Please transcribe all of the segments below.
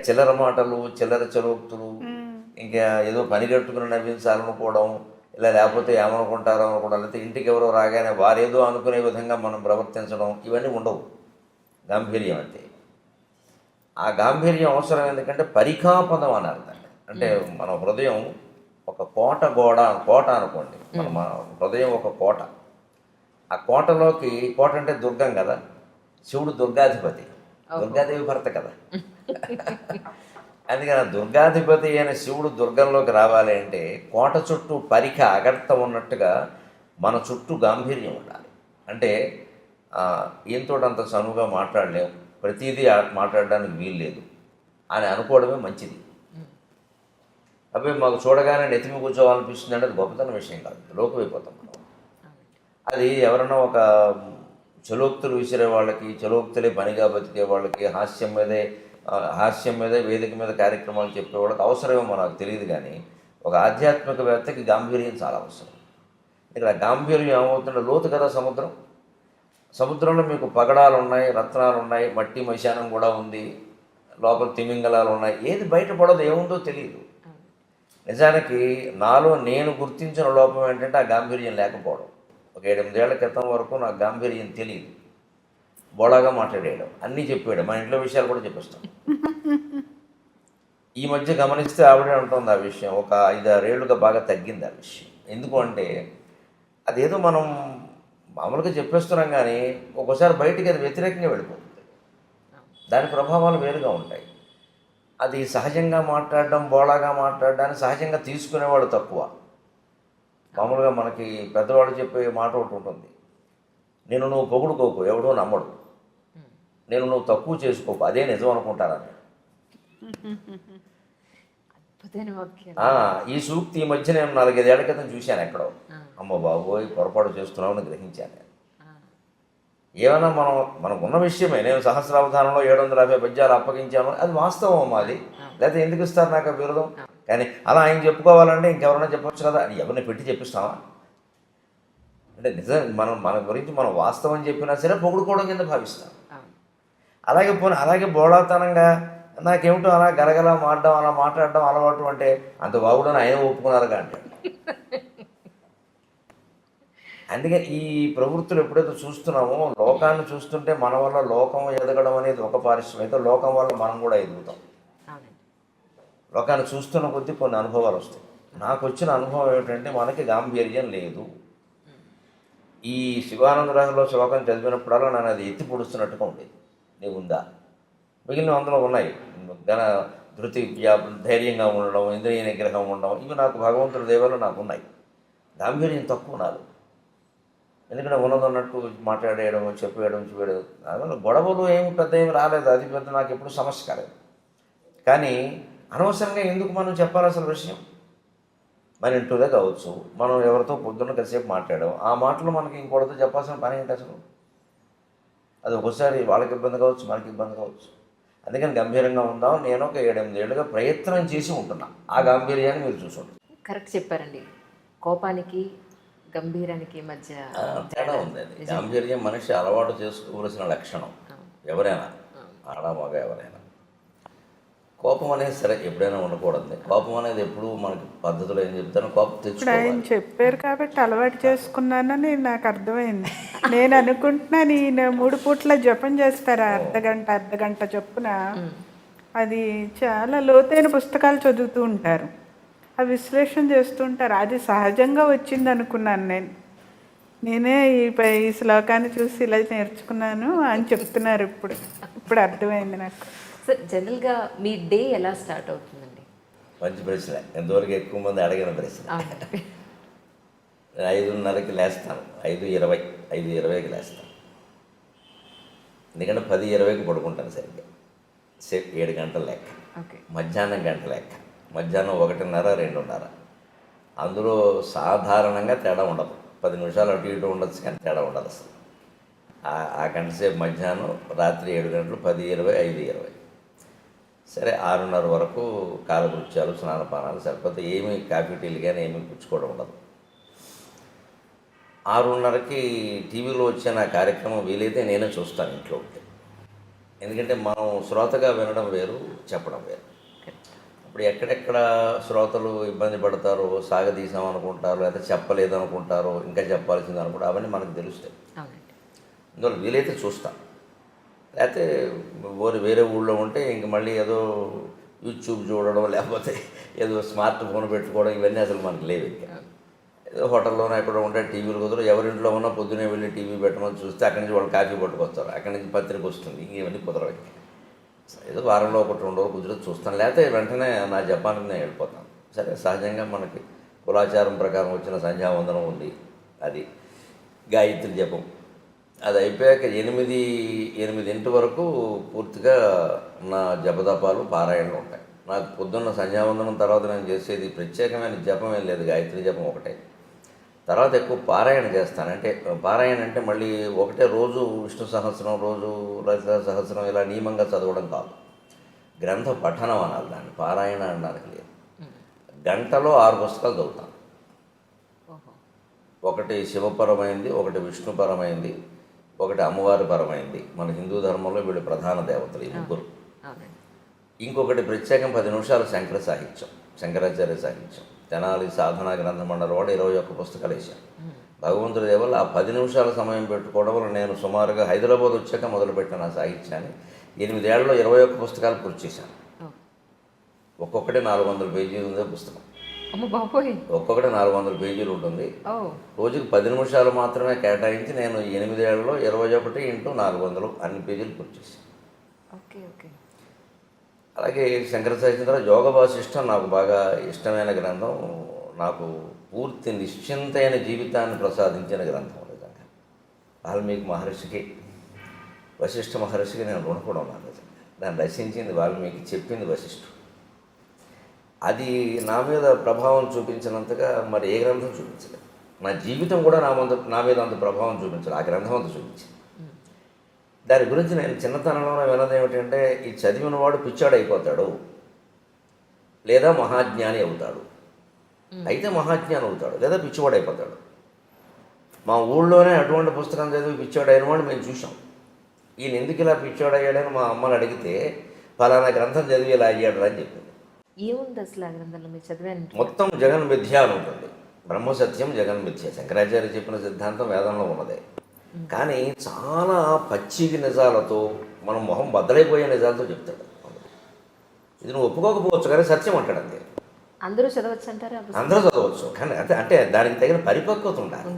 చిల్లర మాటలు, చిల్లర చలోక్తులు, ఇంకా ఏదో పని కట్టుకుని నవ్వించాలనుకోవడం, ఇలా లేకపోతే ఏమనుకుంటారో అనుకోవడం, లేకపోతే ఇంటికి ఎవరో రాగానే వారేదో అనుకునే విధంగా మనం ప్రవర్తించడం, ఇవన్నీ ఉండవు. గాంభీర్యం అంటే ఆ గాంభీర్యం అవసరం ఎందుకంటే పరికాపదం అని అర్థం. అంటే మన హృదయం ఒక కోట అనుకోండి, మన హృదయం ఒక కోట. ఆ కోటలోకి, కోట అంటే దుర్గం కదా, శివుడు దుర్గాధిపతి, దుర్గాదేవి భర్త కదా. అందుకని దుర్గాధిపతి అయిన శివుడు దుర్గంలోకి రావాలి అంటే కోట చుట్టూ అగర్త ఉన్నట్టుగా మన చుట్టూ గాంభీర్యం ఉండాలి. అంటే ఈయనతో అంత చనువుగా మాట్లాడలేము, ప్రతిదీ మాట్లాడడానికి వీలు లేదు అని అనుకోవడమే మంచిది. అవి మాకు చూడగానే నెత్తిమి కూర్చోవాలనిపిస్తుంది అంటే అది గొప్పతన విషయం కాదు, లోకమైపోతాం మనం. అది ఎవరైనా ఒక చలోక్తులు విసిరే వాళ్ళకి, చలోక్తులే పనిగా బతికే వాళ్ళకి, హాస్యం మీదే వేదిక మీద కార్యక్రమాలు చెప్పేవాళ్ళకి అవసరమేమో నాకు తెలియదు. కానీ ఒక ఆధ్యాత్మికవేత్తకి గాంభీర్యం చాలా అవసరం. ఇక్కడ గాంభీర్యం ఏమవుతుంటే లోతు కదా సముద్రం. సముద్రంలో మీకు పగడాలు ఉన్నాయి, రత్నాలు ఉన్నాయి, మట్టి మైశానం కూడా ఉంది, లోపల తిమింగలాలు ఉన్నాయి. ఏది బయటపడదు, ఏముందో తెలియదు. నిజానికి నాలో నేను గుర్తించిన లోపం ఏంటంటే ఆ గాంభీర్యం లేకపోవడం. ఒక 7-8 ఏళ్ల క్రితం వరకు నాకు గాంభీర్యం తెలియదు. బోళాగా మాట్లాడేయడం, అన్నీ చెప్పాడు, మన ఇంట్లో విషయాలు కూడా చెప్పేస్తాం. ఈ మధ్య గమనిస్తే ఆవిడే ఉంటుంది ఆ విషయం. ఒక 5-6 ఏళ్ళుగా బాగా తగ్గింది ఆ విషయం. ఎందుకు అంటే అదేదో మనం మామూలుగా చెప్పేస్తున్నాం, కానీ ఒక్కోసారి బయటికి అది వ్యతిరేకంగా వెళ్ళిపోతుంది. దాని ప్రభావాలు వేరుగా ఉంటాయి. అది సహజంగా మాట్లాడడం, బోళాగా మాట్లాడడాన్ని సహజంగా తీసుకునేవాళ్ళు తక్కువ. మామూలుగా మనకి పెద్దవాళ్ళు చెప్పే మాట ఒకటి ఉంటుంది, నేను నువ్వు పొగుడుకోకు, ఎవడో నమ్మడు, నేను నువ్వు తక్కువ చేసుకోకు, అదే నిజం అనుకుంటారని. ఈ సూక్తి ఈ మధ్య నేను 4-5 ఏళ్ల క్రితం చూశాను ఎక్కడో. అమ్మ బాబోయ్, పొరపాటు చేస్తున్నామని గ్రహించాను నేను. ఏమైనా మనకు ఉన్న విషయమే. నేను సహస్రావధానంలో 750 పద్యాలు అప్పగించాను, అది వాస్తవం మాది, లేకపోతే ఎందుకు ఇస్తారు నాకు ఆ బిరుదం? కానీ అలా ఆయన చెప్పుకోవాలంటే ఇంకెవరైనా చెప్పొచ్చు కదా, అని ఎవరిని పెట్టి చెప్పిస్తామా? అంటే నిజం మన గురించి మనం వాస్తవం చెప్పినా సరే పొగుడుకోవడం కింద భావిస్తాం. అలాగే బోళాతనంగా నాకేమిటో అలా గలగలా మాడడం, అలా మాట్లాడడం అలవాటు అంటే అంత బాగుడని ఆయన ఒప్పుకున్నారుగా అంటాడు. అందుకే ఈ ప్రవృత్తులు ఎప్పుడైతే చూస్తున్నామో, లోకాన్ని చూస్తుంటే మన వల్ల లోకం ఎదగడం అనేది ఒక పారిశ్రమ అయితే, లోకం వల్ల మనం కూడా ఎదుగుతాం. లోకాన్ని చూస్తున్న కొద్దీ కొన్ని అనుభవాలు వస్తాయి. నాకు వచ్చిన అనుభవం ఏమిటంటే మనకి గాంభీర్యం లేదు. ఈ శివానందరాజులో శ్లోకం చదివినప్పుడల్లా నన్ను అది ఎత్తి పొడుస్తున్నట్టుగా ఉండేది. నీవు ఉందా? మిగిలిన అందులో ఉన్నాయి, ధృతి, ధైర్యంగా ఉండడం, ఇంద్రియ నిగ్రహం ఉండడం, ఇవి నాకు భగవంతుడి దేవలో నాకు ఉన్నాయి. గాంభీర్యం తక్కువ నాది. ఎందుకంటే ఉన్నదన్నట్టు మాట్లాడేయడం, చెప్పేయడం. దానివల్ల గొడవలు ఏమి పెద్ద ఏమి రాలేదు, అది పెద్ద నాకు ఎప్పుడు సమస్య కాలేదు. కానీ అనవసరంగా ఎందుకు మనం చెప్పాలి అసలు విషయం? మన ఇంట్లోదే కావచ్చు, మనం ఎవరితో పొద్దున్న కాసేపు మాట్లాడాం, ఆ మాటలు మనకి ఇంకోటితో చెప్పాల్సిన పని ఏంటి అసలు? అది ఒకసారి వాళ్ళకి ఇబ్బంది కావచ్చు, మనకి ఇబ్బంది కావచ్చు. అందుకని గంభీరంగా ఉందాం. నేను ఒక 7-8 ఏళ్ళుగా ప్రయత్నం చేసి ఉంటున్నా. ఆ గాంభీర్యాన్ని మీరు చూసుకోండి. కరెక్ట్ చెప్పారండి. కోపానికి గంభీరానికి మధ్య తేడా ఉంది. అది గాంభీర్యం మనిషి అలవాటు చేసుకోవలసిన లక్షణం. ఎవరైనా, ఆడ మగ ఎవరైనా. కోపం అనేది సరే ఎప్పుడైనా ఉండకూడదు. కోపం అనేది ఎప్పుడు మనకి పద్ధతిలో ఏం చెప్తానో కోపం తెచ్చుకోవాలి. ఆయన చెప్పారు కాబట్టి అలవాటు చేసుకున్నానని నాకు అర్థమైంది. నేను అనుకుంటున్నాను ఈయన 3 పూట్ల జపం చేస్తారు, అర్ధగంట చొప్పున. అది చాలా లోతైన పుస్తకాలు చదువుతూ ఉంటారు, ఆ విశ్లేషణ చేస్తుంటారు. అది సహజంగా వచ్చింది అనుకున్నాను నేనే ఈ శ్లోకాన్ని చూసి ఇలా నేర్చుకున్నాను అని చెప్తున్నారు. ఇప్పుడు అర్థమైంది నాకు. సార్, జనరల్గా మీ డే ఎలా స్టార్ట్ అవుతుందండి? మంచి ప్రశ్న, ఎంతవరకు ఎక్కువ మంది అడిగిన ప్రశ్న. 5:30కి లేస్తాను, 5:20కి లేస్తాను. ఎందుకంటే 10:20కి పడుకుంటాను సరిగ్గా. 7 గంటల లెక్క, మధ్యాహ్నం గంట లెక్క, మధ్యాహ్నం 1:30, 2:30. అందులో సాధారణంగా తేడా ఉండదు, 10 నిమిషాలు అటు ఇటు ఉండొచ్చు, కానీ తేడా ఉండదు అసలు. ఆ గంట సేపు మధ్యాహ్నం, రాత్రి 7 గంటలు, 10:20, 5:20. సరే 6:30 వరకు కాలకృత్యాలు, స్నానపానాలు సరిపోతే ఏమీ కాఫీ టీలు కానీ ఏమీ పుచ్చుకోవడం ఉండదు. 6:30కి టీవీలో వచ్చే నా కార్యక్రమం వీలైతే నేనే చూస్తాను ఇంట్లో ఉంటే. ఎందుకంటే మనం శ్రోతగా వినడం వేరు, చెప్పడం వేరు. ఇప్పుడు ఎక్కడెక్కడ శ్రోతలు ఇబ్బంది పడతారో, సాగదీసాం అనుకుంటారు, లేకపోతే చెప్పలేదు అనుకుంటారో, ఇంకా చెప్పాల్సింది అనుకుంటారు, అవన్నీ మనకు తెలుస్తాయి. అవునండి. అందువల్ల వీలైతే చూస్తాం. లేకపోతే వేరే ఊళ్ళో ఉంటే ఇంక మళ్ళీ ఏదో యూట్యూబ్ చూడడం, లేకపోతే ఏదో స్మార్ట్ ఫోన్ పెట్టుకోవడం, ఇవన్నీ అసలు మనకు లేవు. ఇంకా ఏదో హోటల్లోనే ఎక్కడ ఉంటే టీవీలు కుదరదు. ఎవరింట్లో ఉన్నా పొద్దునే వెళ్ళి టీవీ పెట్టమని చూస్తే అక్కడి నుంచి వాళ్ళు కాఫీ పట్టుకొస్తారు, అక్కడి నుంచి పత్రిక వస్తుంది, ఇంక ఇవన్నీ కుదరవు. ఏదో వారంలో ఒకటి 2 రోజులు కుదిరి చూస్తాను, లేకపోతే వెంటనే నా జపానికి నేను వెళ్ళిపోతాను. సరే, సహజంగా మనకి కులాచారం ప్రకారం వచ్చిన సంధ్యావందనం ఉంది, అది గాయత్రి జపం. అది అయిపోయాక 8 వరకు పూర్తిగా నా జపదపాలు పారాయణలు ఉంటాయి. నాకు పొద్దున్న సంధ్యావందనం తర్వాత నేను చేసేది ప్రత్యేకమైన జపం ఏం లేదు, గాయత్రి జపం ఒకటే. తర్వాత ఎక్కువ పారాయణ చేస్తాను. అంటే పారాయణ అంటే మళ్ళీ ఒకటే రోజు విష్ణు సహస్రం, రోజు లలిత సహస్రం ఇలా నియమంగా చదవడం కాదు, గ్రంథ పఠనం అనాలి దాన్ని, పారాయణ అనడానికి లేదు. గంటలో 6 పుస్తకాలు చదువుతాను. ఒకటి శివపరమైంది, ఒకటి విష్ణుపరమైంది, ఒకటి అమ్మవారి పరమైంది. మన హిందూ ధర్మంలో వీళ్ళు ప్రధాన దేవతలు ఈ ముగ్గురు. ఇంకొకటి ప్రత్యేకం 10 నిమిషాలు శంకర సాహిత్యం, శంకరాచార్య సాహిత్యం. తెనాలి సాధనా గ్రంథ మండలి వాడు 21 పుస్తకాలు వేశాను. భగవంతుడి దేవల్ల ఆ 10 నిమిషాల సమయం పెట్టుకోవడం వల్ల నేను సుమారుగా హైదరాబాద్ వచ్చాక మొదలుపెట్టిన ఆ సాహిత్యాన్ని 8 ఏళ్లలో 21 పుస్తకాలు పూర్తి చేశాను. ఒక్కొక్కటి 400 పేజీలు ఉందే పుస్తకం. ఒక్కొక్కటి 400 పేజీలు ఉంటుంది. రోజుకి 10 నిమిషాలు మాత్రమే కేటాయించి నేను 8 ఏళ్లలో 21 × 400 అన్ని పేజీలు పూర్తి చేశాను. అలాగే శంకర సాహిత్యం యోగ వాసిష్టం నాకు బాగా ఇష్టమైన గ్రంథం. నాకు పూర్తి నిశ్చింతైన జీవితాన్ని ప్రసాదించిన గ్రంథం. నిజంగా వాల్మీకి మహర్షికి, వశిష్ఠ మహర్షికి నేను రుణపడి ఉన్నాను. నిజంగా దాన్ని రచించింది వాల్మీకి, చెప్పింది వశిష్ఠుడు. అది నా మీద ప్రభావం చూపించినంతగా మరి ఏ గ్రంథం చూపించలేదు. నా జీవితం కూడా నా మీద అంత ప్రభావం చూపించలేదు, ఆ గ్రంథం అంత చూపించింది. దాని గురించి నేను చిన్నతనంలో విన్నది ఏమిటంటే, ఈ చదివినవాడు పిచ్చాడు అయిపోతాడు, లేదా మహాజ్ఞాని అవుతాడు. అయితే మహాజ్ఞాని అవుతాడు, లేదా పిచ్చివాడు అయిపోతాడు. మా ఊళ్ళోనే అటువంటి పుస్తకం చదివి పిచ్చాడు అయిన వాడు మేము చూసాం. ఈయన ఎందుకు ఇలా పిచ్చాడు అయ్యాడని మా అమ్మని అడిగితే, ఫలానా గ్రంథం చదివి ఇలా అయ్యాడు అని చెప్పింది. ఏముంది అసలు ఆ గ్రంథంలో మీరు చదివాను? మొత్తం జగన్ మిథ్య అని ఉంటుంది. బ్రహ్మసత్యం జగన్ మిథ్య, శంకరాచార్య చెప్పిన సిద్ధాంతం వేదంలో ఉన్నదే. కానీ చాలా పచ్చికి నిజాలతో, మనం మొహం బద్దలైపోయే నిజాలతో చెప్తాడు. ఇది నువ్వు ఒప్పుకోకపోవచ్చు, కానీ సత్యం అంటాడు అంతే. అందరూ చదవచ్చు అంటారా? అందరూ చదవచ్చు, కానీ అంటే దానికి తగిన పరిపక్వత ఉండాలి.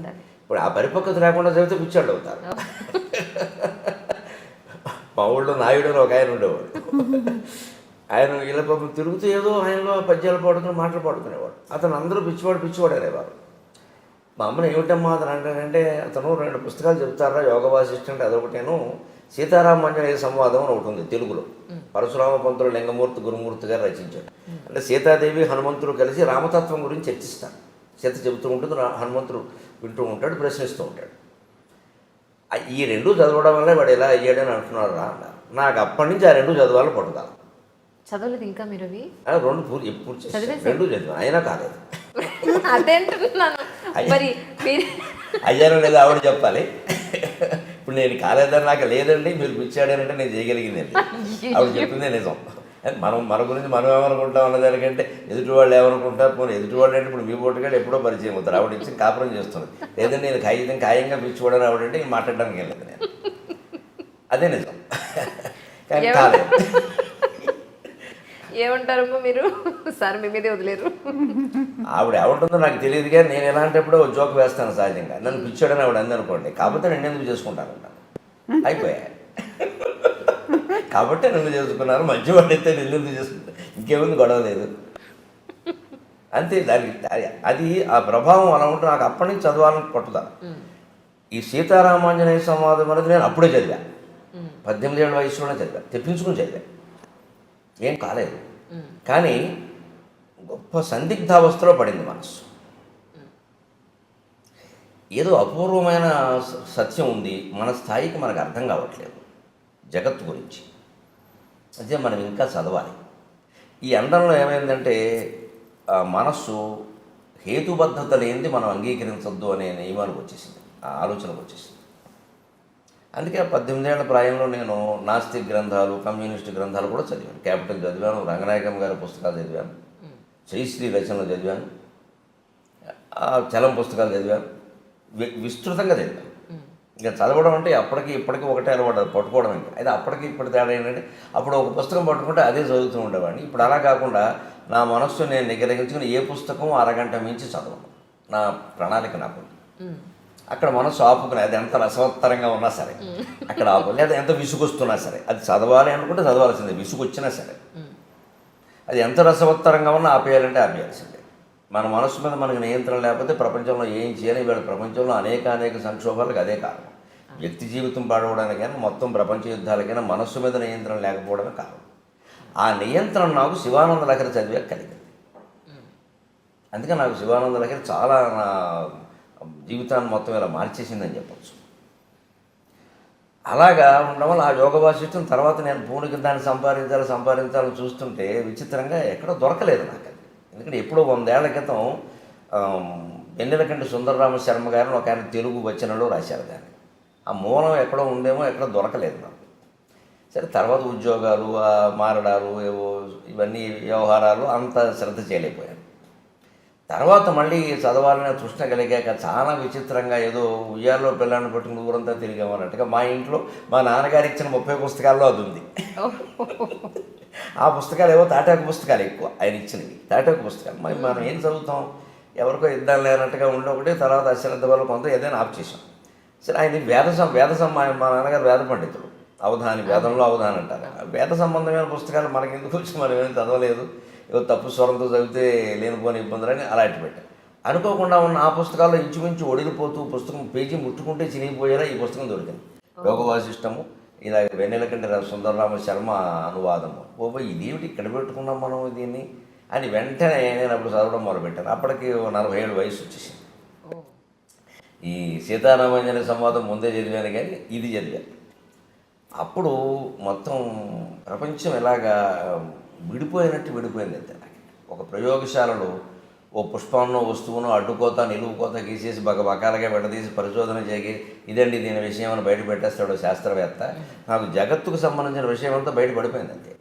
ఇప్పుడు ఆ పరిపక్వత లేకుండా చదివితే పిచ్చాడు అవుతారు. మా ఊళ్ళో నాయుడు అని ఒక ఆయన ఉండేవాడు. ఆయన ఇలా పాపం తిరుగుతూ ఏదో ఆయనలో పద్యాలు పాడుకుని మాటలు పాడుకునేవాడు. అతను అందరూ పిచ్చివాడు అనేవారు. మా అమ్మని ఏమిటమ్మా అతను అంటాడంటే, అతను 2 పుస్తకాలు చెప్తారా, యోగ వాసిష్టం అదొకటేను, సీతారామాంజనేయ సంవాదం అని ఒకటి ఉంది తెలుగులో. పరశురామ పంతులు లింగమూర్తి గురుమూర్తి గారు రచించాడు. అంటే సీతాదేవి హనుమంతుడు కలిసి రామతత్వం గురించి చర్చిస్తారు. సీత చెబుతూ ఉంటుంది, హనుమంతుడు వింటూ ఉంటాడు, ప్రశ్నిస్తూ ఉంటాడు. ఈ 2 చదవడం వల్ల వాడు ఎలా అయ్యాడని అంటున్నాడు రా అన్నారు. నాకు అప్పటి నుంచి ఆ 2 చదవాలని పట్టుదల. చదవలేదు ఇంకా మీరు అవి? 2 పూర్తి చేశాను, 2 చదివాను, అయినా కాలేదు. అదేంటున్నాను మరి. అయ్యానో లేదా ఆవిడ చెప్పాలి. ఇప్పుడు నేను కాలేదని నాకు లేదండి, మీరు పిచ్చాడనంటే నేను చేయగలిగిందండి. ఆవిడ చెప్పిందే నిజం. మన గురించి మనం ఏమనుకుంటాం అన్నదానికంటే ఎదుటి వాళ్ళు ఏమనుకుంటారు. పోనీ ఎదుటి వాళ్ళు అంటే ఇప్పుడు మీ పోటుగాడు ఎప్పుడో పరిచయం అవుతారు. ఆవిడ ఇచ్చి కాపురం చేస్తుంది. లేదంటే నేను ఖాయంగా పిచ్చివాడని ఆవిడంటే ఇంక మాట్లాడడానికి వెళ్ళలేదు నేను. అదే నిజం. కానీ కాలేదు. ఏమంటారమ్మా మీరు? సార్ మీ మీదే వదిలేరు. ఆవిడ ఏమంటుందో నాకు తెలియదు, కానీ నేను ఎలాంటప్పుడు జోక్ వేస్తాను సహజంగా. నన్ను పిచ్చాడని ఆవిడ అంది అనుకోండి, కాకపోతే నేను ఎందుకు చేసుకుంటాను అయిపోయా. కాబట్టి నన్ను చేసుకున్నారు, మంచివాడు అయితే నేను ఎందుకు చేసుకుంటాను, ఇంకేముంది, గొడవ లేదు అంతే. అది ఆ ప్రభావం అలా ఉంటే నాకు అప్పటి నుంచి చదవాలని పట్టుదల. ఈ సీతారామాంజనేయ సంవాదం అనేది నేను అప్పుడే చదివా, 18 ఏళ్ళ వయసులోనే చదివా, తెప్పించుకుని చదివా, ఏం కాలేదు. కానీ గొప్ప సందిగ్ధావస్థలో పడింది మనసు. ఏదో అపూర్వమైన సత్యం ఉంది, మన స్థాయికి మనకు అర్థం కావట్లేదు జగత్తు గురించి. అదే మనం ఇంకా చదవాలి. ఈ అండంలో ఏమైందంటే, మనస్సు హేతుబద్ధత లేనిది మనం అంగీకరించద్దు అనే నియమానికి వచ్చేసింది, ఆ ఆలోచనకు వచ్చేసింది. అందుకే ఆ 18 ఏళ్ల ప్రాయంలో నేను నాస్తిక్ గ్రంథాలు, కమ్యూనిస్ట్ గ్రంథాలు కూడా చదివాను. క్యాపిటల్ చదివాను, రంగనాయకం గారి పుస్తకాలు చదివాను, శ్రీశ్రీ రచనలు చదివాను, చలం పుస్తకాలు చదివాను, విస్తృతంగా చదివాను. ఇంకా చదవడం అంటే అప్పటికి ఇప్పటికీ ఒకటే అలవాటు, పట్టుకోవడం. ఇంకా అయితే అప్పటికి ఇప్పటి తేడా ఏంటంటే అప్పుడు ఒక పుస్తకం పట్టుకుంటే అదే చదువుతూ ఉండేవాడిని. ఇప్పుడు అలా కాకుండా నా మనస్సు నేను నిగ్రహించుకుని ఏ పుస్తకం అరగంట మించి చదవను. నా ప్రణాళిక నాకు అక్కడ మనస్సు ఆపుకుని, అది ఎంత రసవత్తరంగా ఉన్నా సరే అక్కడ ఆపు, లేదా ఎంత విసుగొస్తున్నా సరే అది చదవాలి అనుకుంటే చదవాల్సిందే, విసుగొచ్చినా సరే. అది ఎంత రసవత్తరంగా ఉన్నా ఆపేయాలంటే ఆపేయాల్సిందే. మన మనస్సు మీద మనకు నియంత్రణ లేకపోతే ప్రపంచంలో ఏం చేయాలి? వీళ్ళ ప్రపంచంలో అనేక సంక్షోభాలకు అదే కారణం. వ్యక్తి జీవితం పాడవడానికైనా, మొత్తం ప్రపంచ యుద్ధాలకైనా మనస్సు మీద నియంత్రణ లేకపోవడమే కారణం. ఆ నియంత్రణ నాకు శివానంద లహరి చదివే కలిగింది. అందుకే నాకు శివానంద లహరి చాలా నా జీవితాన్ని మొత్తం ఇలా మార్చేసిందని చెప్పచ్చు. అలాగా ఉండడం వల్ల ఆ యోగ వాసిష్టం తర్వాత నేను పూనికి దాన్ని సంపాదించాలని చూస్తుంటే విచిత్రంగా ఎక్కడో దొరకలేదు నాకు అది. ఎందుకంటే ఎప్పుడో 100 ఏళ్ల క్రితం వెన్నెలకంటి సుందరరామ శర్మ గారిని ఒక ఆయన తెలుగు వచనంలో రాశారు దాన్ని. ఆ మూలం ఎక్కడో ఉందేమో, ఎక్కడో దొరకలేదు నాకు. సరే తర్వాత ఉద్యోగాలు, మారడాలు, ఏవో ఇవన్నీ వ్యవహారాలు అంత శ్రద్ధ చేయలేకపోయాను. తర్వాత మళ్ళీ చదవాలనే తృష్ణ కలిగాక చాలా విచిత్రంగా ఏదో ఉయ్యాల్లో పిల్లాన్ని పట్టుకుని ఊరంతా తిరిగామన్నట్టుగా మా ఇంట్లో మా నాన్నగారు ఇచ్చిన 30 పుస్తకాల్లో అది ఉంది. ఆ పుస్తకాలు ఏవో తాటాకు పుస్తకాలు ఎక్కువ ఆయన ఇచ్చినవి, తాటాకు పుస్తకాలు. మరి మనం ఏం చదువుతాం, ఎవరికో ఇద్దాం లేనట్టుగా ఉండి ఒకటి, తర్వాత అశ్రద్ధ వల్ల కొంత ఏదైనా ఆఫ్ చేసాం. సరే ఆయన వేద మా నాన్నగారు వేద పండితుడు, అవధాని, వేదంలో అవధాని అంటారు. వేద సంబంధమైన పుస్తకాలు మనకి ఎందుకు వచ్చి మనం ఏం చదవలేదు, ఏదో తప్పు స్వరంతో చదివితే లేనిపోని ఇబ్బందులని అలాంటి పెట్టారు. అనుకోకుండా ఉన్న ఆ పుస్తకాల్లో ఇంచుమించు ఒడిలిపోతూ పుస్తకం పేజీ ముట్టుకుంటే చినిగిపోయేలా ఈ పుస్తకం దొరికింది. యోగ వాసిష్టము, ఇలా వెన్నెలకంటి సుందరరామ శర్మ అనువాదము. ఇదేమిటి ఇక్కడ పెట్టుకున్నాం మనం దీన్ని అని వెంటనే నేను అప్పుడు చదవడం మొదలుపెట్టాను. అప్పటికి 47 వయసు వచ్చేసింది. ఈ సీతారామాంజనేయ సంవాదం ముందే చదివాను, కానీ ఇది చదివాను. అప్పుడు మొత్తం ప్రపంచం ఎలాగా విడిపోయింది అంతే. నాకు ఒక ప్రయోగశాలలో ఓ పుష్పంలో వస్తువును అడ్డుకోత నిలువుకోత గీసేసి బకబకాలుగా విడదీసి పరిశోధన చేసి ఇదండి దీని విషయం అని బయట పెట్టేస్తాడు శాస్త్రవేత్త. నాకు జగత్తుకు సంబంధించిన విషయం అంతా బయట పడిపోయింది అంతే.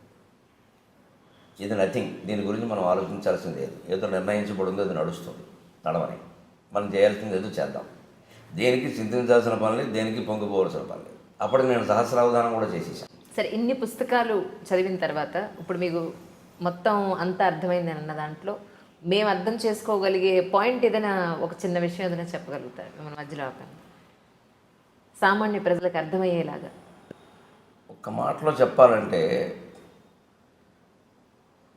ఇది నథింగ్, దీని గురించి మనం ఆలోచించాల్సింది లేదు. ఏదో నిర్ణయించబడిందో అది నడుస్తుంది, నడవని. మనం చేయాల్సింది ఏదో చేద్దాం. దేనికి చింతించాల్సిన పనులు, దేనికి పొంగిపోవాల్సిన పనులు. అప్పటికి నేను సహస్రావధానం కూడా చేసేసాను. సరే, ఇన్ని పుస్తకాలు చదివిన తర్వాత ఇప్పుడు మీకు మొత్తం అంతా అర్థమైంది అన్న దాంట్లో మేము అర్థం చేసుకోగలిగే పాయింట్ ఏదైనా, ఒక చిన్న విషయం ఏదైనా చెప్పగలుగుతారు మన మధ్యలో ఆపండి, సామాన్య ప్రజలకు అర్థమయ్యేలాగా? ఒక్క మాటలో చెప్పాలంటే,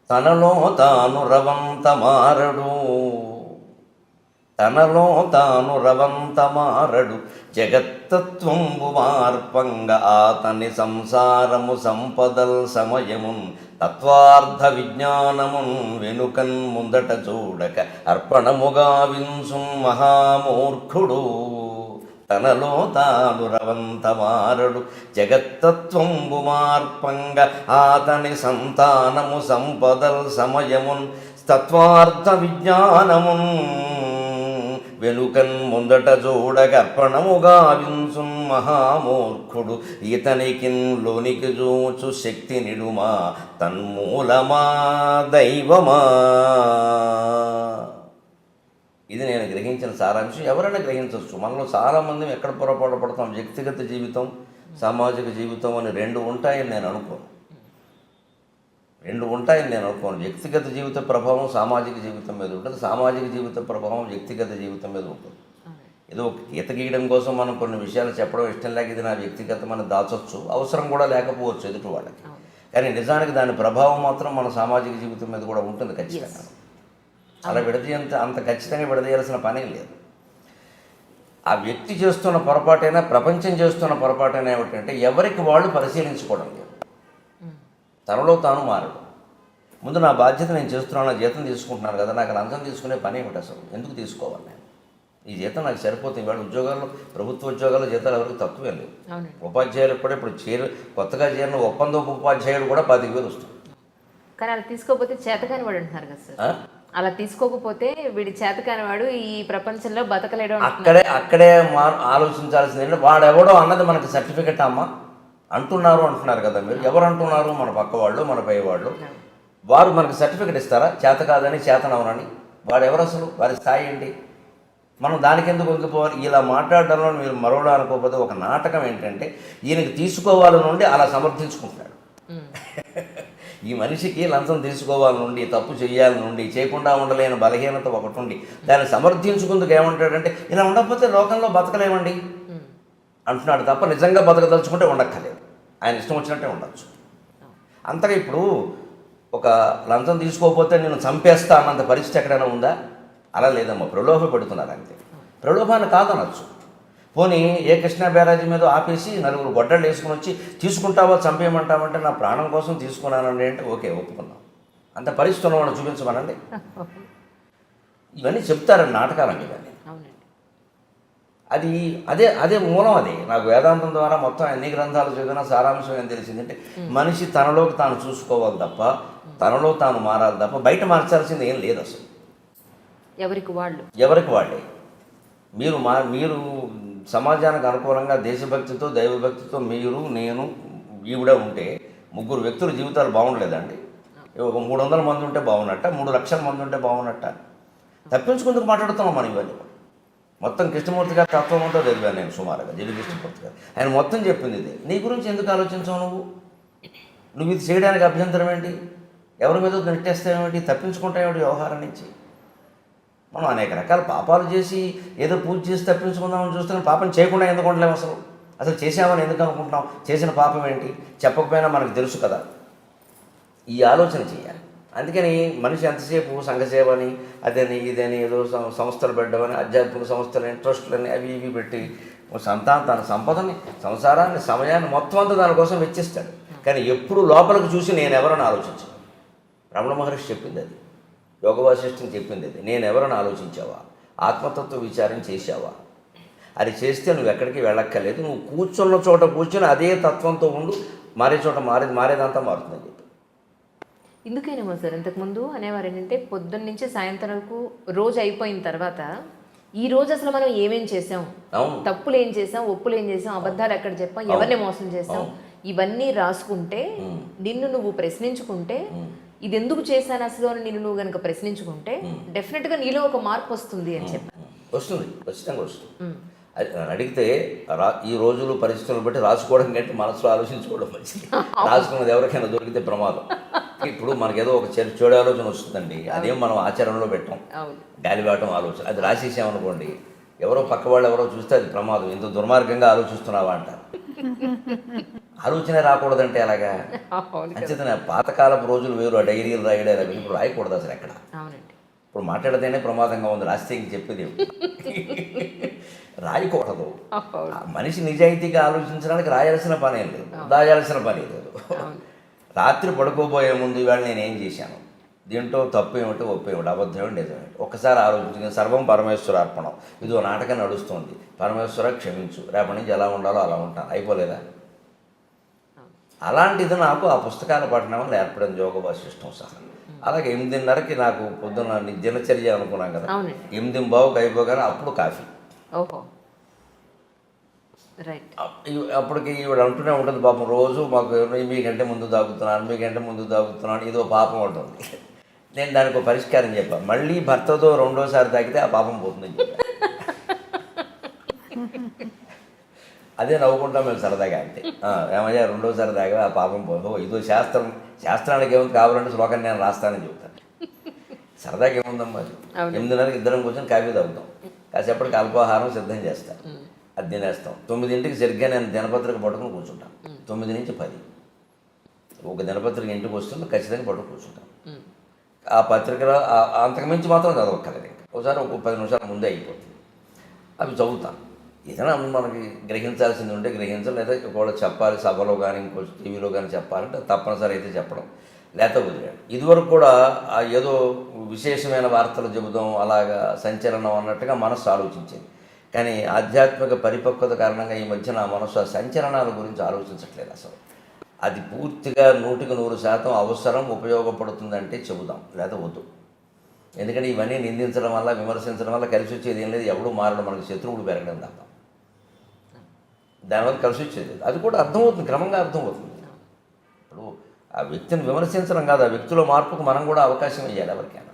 తనలో తాను రవంత మారడు జగత్తత్వంబు మార్పంగ ఆతని సంసారము సంపదల్ సమయమున్ తత్వార్థ విజ్ఞానమున్ వెనుకన్ ముందట చూడక అర్పణముగా వింసుం మహామూర్ఖుడు. తనలో తాను రవంత మారడు జగత్తత్వంబు మార్పంగ ఆతని సంతానము సంపదల్ సమయమున్ తత్వార్థ విజ్ఞానమున్ వెనుకన్ ముందట చూడగర్పణముగా వింసున్ మహామూర్ఖుడు. ఇతనికిన్ లోనికి చూచు శక్తి నిడుమా తన్మూలమా దైవమా. ఇది నేను గ్రహించిన సారాంశం. ఎవరైనా గ్రహించవచ్చు. మనలో చాలామంది ఎక్కడ పొరపాటు పడతాం, వ్యక్తిగత జీవితం సామాజిక జీవితం అని రెండు ఉంటాయని నేను అనుకోను. వ్యక్తిగత జీవిత ప్రభావం సామాజిక జీవితం మీద ఉంటుంది, సామాజిక జీవిత ప్రభావం వ్యక్తిగత జీవితం మీద ఉంటుంది. ఏదో గీత గీయడం కోసం మనం కొన్ని విషయాలు చెప్పడం ఇష్టం లేక ఇది నా వ్యక్తిగతం అని దాచొచ్చు, అవసరం కూడా లేకపోవచ్చు ఎదుటి వాళ్ళకి. కానీ నిజానికి దాని ప్రభావం మాత్రం మన సామాజిక జీవితం మీద కూడా ఉంటుంది ఖచ్చితంగా. అలా అంత ఖచ్చితంగా విడదీయాల్సిన పనే లేదు. ఆ వ్యక్తి చేస్తున్న పొరపాటైనా ప్రపంచం చేస్తున్న పొరపాటైనా ఏమిటంటే ఎవరికి వాళ్ళు పరిశీలించుకోవడం లేదు. తనలో తాను మారడు. ముందు నా బాధ్యత నేను చేస్తున్నాను, నా జీతం తీసుకుంటున్నాను కదా, నాకు లంచం తీసుకునే పని ఏమిటి అసలు, ఎందుకు తీసుకోవాలి నేను? ఈ జీతం నాకు సరిపోతుంది. ఇవాళ ఉద్యోగాల్లో, ప్రభుత్వ ఉద్యోగాల్లో జీతాలు ఎవరికి తక్కువే లేవు. ఉపాధ్యాయులకు కూడా ఇప్పుడు కొత్తగా చేరిన ఒప్పంద ఉపాధ్యాయుడు కూడా 25,000 వస్తుంది. కానీ అది తీసుకోకపోతే చేతకాని వాడు అంటున్నారు కదా సార్. అలా తీసుకోకపోతే వీడి చేతకాని వాడు ఈ ప్రపంచంలో బతకలేడు అక్కడే ఆలోచించాల్సింది ఏంటంటే వాడెవడో అన్నది మనకి సర్టిఫికెట్ అమ్మా అంటున్నారు కదా మీరు. ఎవరు అంటున్నారు? మన పక్క వాళ్ళు, మన పై వాళ్ళు. వారు మనకి సర్టిఫికెట్ ఇస్తారా చేత కాదని, చేతనవనని? వాడెవరు అసలు? వారి స్థాయి ఏంటి? మనం దానికి ఎందుకు వంగిపోవాలి? ఇలా మాట్లాడడంలో మీరు మరోలా అనుకోకపోతే ఒక నాటకం ఏంటంటే ఈయనకి తీసుకోవాలని నుండి అలా సమర్థించుకుంటున్నాడు. ఈ మనిషికి లంచం తీసుకోవాలని నుండి, తప్పు చేయాలని నుండి, చేయకుండా ఉండలేని బలహీనత ఒకటి ఉండి దాన్ని సమర్థించుకుందుకు ఏమంటాడంటే ఇలా ఉండకపోతే లోకంలో బతకలేమండి అంటున్నాడు తప్ప నిజంగా బతకదలుచుకుంటే ఉండక్కర్లేదు. ఆయన ఇష్టం వచ్చినట్టే ఉండొచ్చు. అంతగా ఇప్పుడు ఒక లంచం తీసుకోకపోతే నేను చంపేస్తా అన్నంత పరిస్థితి ఎక్కడైనా ఉందా? అలా లేదమ్మా, ప్రలోభ పెడుతున్నారు అంతే. ప్రలోభాన్ని కాదనొచ్చు. పోనీ ఏ కృష్ణా బ్యారేజీ మీద ఆపేసి నలుగురు గొడ్డళ్ళు వేసుకుని వచ్చి తీసుకుంటావో చంపేయమంటామంటే నా ప్రాణం కోసం తీసుకున్నానండి అంటే ఓకే, ఒప్పుకున్నాం. అంత పరిస్థితి ఉన్నవాడు చూపించమనండి. ఇవన్నీ చెప్తారండి నాటకాలండి ఇవన్నీ. అది అదే మూలం. అది నాకు వేదాంతం ద్వారా మొత్తం ఎన్ని గ్రంథాలు చదివినా సారాంశం ఏం తెలిసిందంటే మనిషి తనలోకి తాను చూసుకోవాలి తప్ప, తనలో తాను మారాలి తప్ప బయట మార్చాల్సింది ఏం లేదు అసలు. ఎవరికి వాళ్ళే. మీరు సమాజానికి అనుకూలంగా దేశభక్తితో, దైవభక్తితో మీరు, నేను, ఈవిడ ఉంటే ముగ్గురు వ్యక్తుల జీవితాలు బాగుండలేదండి. ఒక 300 మంది ఉంటే బాగున్నట్ట, 3 లక్షల మంది ఉంటే బాగున్నట్ట. తప్పించుకుందుకు మాట్లాడుతున్నాం మనం ఇవన్నీ. మొత్తం కృష్ణమూర్తి గారి తత్వం అంతా చదివాను నేను సుమారుగా, జిల్లి కృష్ణమూర్తి గారు. ఆయన మొత్తం చెప్పింది ఇది. నీ గురించి ఎందుకు ఆలోచించావు నువ్వు ఇది చేయడానికి అభ్యంతరం ఏంటి? ఎవరి మీద నెట్టేస్తావేమిటి? తప్పించుకుంటావేమిటి వ్యవహారం నుంచి? మనం అనేక రకాల పాపాలు చేసి ఏదో పూజ చేసి తప్పించుకుందామని చూస్తున్నాం. పాపం చేయకుండా ఎందుకు ఉండలేము? అసలు చేసామని ఎందుకు అనుకుంటున్నాం? చేసిన పాపం ఏంటి? చెప్పకపోయినా మనకు తెలుసు కదా. ఈ ఆలోచన చేయాలి. అందుకని మనిషి ఎంతసేపు సంఘసేవని, అదని ఇదని, ఏదో సంస్థలు పెట్టమని, ఆధ్యాత్మిక సంస్థలని, ట్రస్టులని అవి ఇవి పెట్టి తన సంపదని, సంసారాన్ని, సమయాన్ని మొత్తం అంతా దానికోసం వెచ్చిస్తాడు. కానీ ఎప్పుడు లోపలికి చూసి నేను ఎవరని ఆలోచించాను. రమణ మహర్షి చెప్పింది అది, యోగ వాసిష్ఠం చెప్పింది అది. నేను ఎవరని ఆలోచించావా? ఆత్మతత్వ విచారం చేశావా? అది చేస్తే నువ్వు ఎక్కడికి వెళ్ళక్కర్లేదు. నువ్వు కూర్చున్న చోట కూర్చొని అదే తత్వంతో ఉండు. మారే చోట మారేదంతా మారుతుందని చెప్పి. ఎందుకైనా సార్ ఇంతకుముందు అనేవారు ఏంటంటే పొద్దున్న నుంచి సాయంత్రం వరకు రోజు అయిపోయిన తర్వాత ఈ రోజు అసలు మనం ఏమేం చేసాం, తప్పులు ఏం చేసాం, ఒప్పులు ఏం చేసాం, అబద్ధాలు ఎక్కడ చెప్పాం, ఎవరిని మోసం చేసాం, ఇవన్నీ రాసుకుంటే నిన్ను నువ్వు ప్రశ్నించుకుంటే ఇది ఎందుకు చేశాను అసలు అని నిన్ను నువ్వు కనుక ప్రశ్నించుకుంటే డెఫినెట్గా నీలో ఒక మార్పు వస్తుంది అని చెప్పాను. వస్తుంది, ఖచ్చితంగా వస్తుంది. అది అడిగితే ఈ రోజులు పరిస్థితులను బట్టి రాసుకోవడం కంటే మనసులో ఆలోచించుకోవడం మంచిది. రాసుకున్నది ఎవరికైనా దొరికితే ప్రమాదం. ఇప్పుడు మనకేదో ఒక చెడు ఆలోచన వస్తుందండి, అదేం మనం ఆచరణలో పెట్టాం, గాలిబాటం ఆలోచన. అది రాసేసామనుకోండి, ఎవరో పక్క వాళ్ళు ఎవరో చూస్తే అది ప్రమాదం. ఇంత దుర్మార్గంగా ఆలోచిస్తున్నావా అంటారు. ఆలోచన రాకూడదంటే అలాగా. అంచేతనే పాతకాలపు రోజులు వేరు, ఆ డైరీలు రాయడే ఇప్పుడు రాయకూడదు అసలు ఎక్కడ. ఇప్పుడు మాట్లాడితేనే ప్రమాదంగా ఉంది, రాస్తే ఇంక చెప్పేది రాయకూడదు. మనిషి నిజాయితీగా ఆలోచించడానికి రాయాల్సిన పని ఏం లేదు, దాయాల్సిన పని లేదు. రాత్రి పడుకోబోయే ముందు ఇవాళ నేనేం చేశాను, దీంట్లో తప్పు ఏమిటో, ఒప్పు ఏమిటి, అబద్ధం ఏమిటి, నిజమేంటి ఒక్కసారి ఆలోచించి సర్వం పరమేశ్వర అర్పణం. ఇదో నాటకం నడుస్తుంది, పరమేశ్వర క్షమించు, రేపటి నుంచి ఎలా ఉండాలో అలా ఉంటాను, అయిపోలేదా? అలాంటిది నాకు ఆ పుస్తకాల పఠనం వల్ల ఏర్పడింది, యోగ వాసిష్టం సహా. అలాగే 8:30కి నాకు పొద్దున్న దినచర్య అనుకున్నాం కదా, 8:15కి అయిపోగానే అప్పుడు కాఫీ. అప్పటికి ఈవిడ అంటూనే ఉంటుంది పాపం, రోజు మాకు మీకంటే ముందు తాగుతున్నాను, ఇదో పాపం ఉంటుంది. నేను దానికి ఒక పరిష్కారం చెప్పాను, మళ్ళీ భర్తతో రెండోసారి తాగితే ఆ పాపం పోతుందని చెప్పాను. అదే నవ్వుకుంటాం మేము సరదాగా. అంతే, ఏమయ్యా రెండోసారి తాగా ఆ పాపం పోదు, ఇదో శాస్త్రానికి ఏముంది, కావాలంటే శ్లోకాన్ని నేను రాస్తానని చెబుతాను. సరదాగా ఏముందమ్మా, 8:30కి ఇద్దరం కూర్చొని కాఫీ తాగుతాం, కాసేపటికి అల్పాహారం సిద్ధం చేస్తాం, అది తినేస్తాం. 9ంటికి సరిగ్గా నేను దినపత్రిక పట్టుకుని కూర్చుంటాను. 9 నుంచి 10 ఒక దినపత్రిక ఇంటికి వస్తుంది, ఖచ్చితంగా పట్టుకు కూర్చుంటాను. ఆ పత్రికలో అంతకుమించి మాత్రం చదవక్కర్లేదు. ఒకసారి ఒక 10 నిమిషాల ముందే అయిపోతుంది. అవి చదువుతాను. ఏదైనా మనకి గ్రహించాల్సింది ఉంటే గ్రహించాలి, లేదా ఒకవేళ చెప్పాలి సభలో కానీ ఇంకో టీవీలో కానీ చెప్పాలంటే తప్పనిసరి అయితే చెప్పడం, లేకపోతే వదిలేడు. ఇదివరకు కూడా ఏదో విశేషమైన వార్తలు చెబుదాం, అలాగా సంచలనం అన్నట్టుగా మనసు ఆలోచించేది. కానీ ఆధ్యాత్మిక పరిపక్వత కారణంగా ఈ మధ్య నా మనసు ఆ సంచలనాల గురించి ఆలోచించట్లేదు అసలు. అది పూర్తిగా 100% అవసరం, ఉపయోగపడుతుందంటే చెబుదాం, లేదా వద్దు. ఎందుకంటే ఇవన్నీ నిందించడం వల్ల, విమర్శించడం వల్ల కలిసి వచ్చేది ఏం లేదు. ఎవడూ మారడం, మనకు శత్రువులు పెరగడం తప్ప దానివల్ల కలిసి వచ్చేది లేదు. అది కూడా అర్థమవుతుంది, క్రమంగా అర్థమవుతుంది. ఇప్పుడు ఆ వ్యక్తిని విమర్శించడం కాదు, ఆ వ్యక్తిలో మార్పుకు మనం కూడా అవకాశం ఇవ్వాలి ఎవరికైనా.